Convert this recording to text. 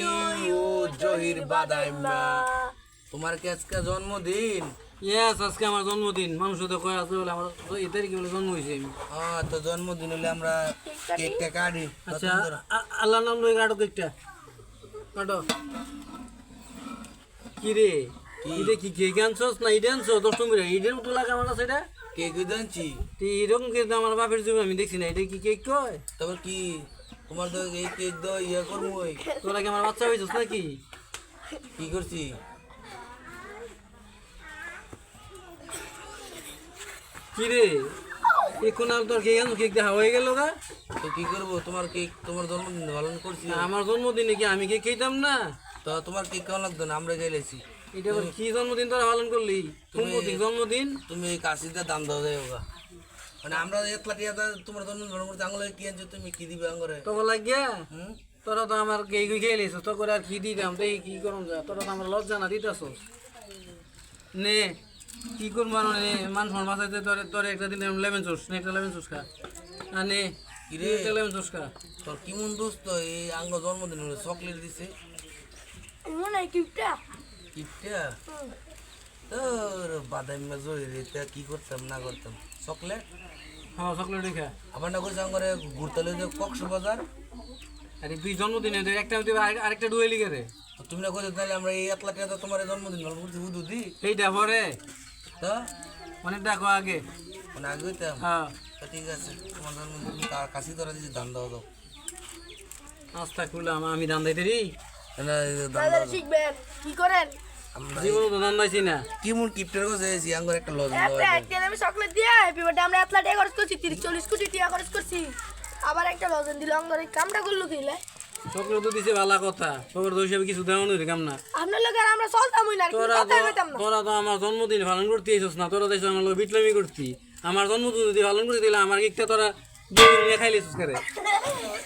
You Zahir বাদাইমা। তোমার কি আজকে জন্মদিন? ইয়েস, আজকে আমার জন্মদিন। মানুষ তো কয় আছে বলে আমার এই তারিখে বলে জন্ম হয়েছে আমি। তো জন্মদিন হলে আমরা কেকটা কাটি। আচ্ছা, আল্লাহর নাম লই কাটো কেকটা কাটো। কি রে, এটা কি কেক আনছস না ইডে আনছো? 10 টাকা ইডের মতো লাগে আমার কাছে এটা। কেক জানছি, এরকম কেক আমার বাপের জন্য আমি দেখছি না। এটা কি কেক কয়? তারপর কি তোমার তো এই কেক দাও ইয়া করবো। তোরা কি আমার বাচ্চা হয়েছিস নাকি? কি করছি? কি রে, এখন আর তোর কেক আনছো, কেক দেখা হয়ে গেল গা। তো কি করবো, তোমার কেক তোমার জন্মদিন পালন করছি। আমার জন্মদিনে কি আমি কেক খেতাম না? তো তোমার কেক কেমন লাগতো না? আমরা গেলেছি। এটা আবার কি জন্মদিন তোরা পালন করলি? তুমি জন্মদিন তুমি এই কাশিটা দাম দাও দেয় ওগা, মানে আমরা একলা টিয়া তোমার জন্মদিন পালন করছি। আঙুলে কি আনছো তুমি? কি দিবে আঙুরে? তো লাগিয়া হুম, তোরা তো আমার কেক খেয়ে লিছিস, তো করে আর কি দিতাম? তাই কি করুন যা, তোরা তো আমার লজ্জা না দিতেছস। নে কি করবো নে, মান ফোন বাঁচাইতে তোরে তোরে একটা দিন লেমন জুস নে, একটা লেমন জুস খা। আর নে কিরে একটা লেমন জুস খা। তোর কেমন দোস্ত এই আঙ্গ জন্মদিন হলে চকলেট দিছে মনে হয় কিপটা কিপটা। তোর বাদাম জহিরে কি করতাম না করতাম চকলেট। হ্যাঁ, চকলেট খা। আবার না করছে আঙ্গরে ঘুরতে লই যে কক্সবাজার। আরে তুই জন্মদিনে তুই একটা দিবি, আরেকটা ডুয়ে লিখে দে। তুমি না করছো তাহলে আমরা এই একলা টিয়া তোমার জন্মদিন পালন করছি বুধু দি। এইটা পরে তো অনেক দেখো আগে। মানে আগে হইতাম। হ্যাঁ, তো ঠিক আছে, তোমার জন্মদিন কাশি ধরা দিচ্ছি, দান দাও দাও আস্তা খুলাম আমি দান দিতে রি। না, দান দাদা দাও শিখবেন কি করেন আমরা জীবন তো দান দিছি না। কেমন কিপটার কাছে এসেছি আঙ্গর একটা লজ একটা আমি চকলেট দিয়ে হ্যাপি বার্থডে আমরা এতলা টাকা খরচ করছি 30-40 কোটি টাকা খরচ করছি আবার একটা লজেন দিল আমার এই কামটা করলো কিলে চকলেট তো দিছে ভালো কথা, তোর তো হিসাবে কিছু দেওয়া নই কাম না। আপনার লোক আর আমরা চলতামই না তোরা কথা তো কইতাম না তোরা তো আমার জন্মদিন পালন করতে এসেছিস না, তোরা দেশ আমার লোক বিটলামি করতি। আমার জন্মদিন যদি পালন করে দিলে আমার কেকটা তোরা দিয়ে খাইলিস করে।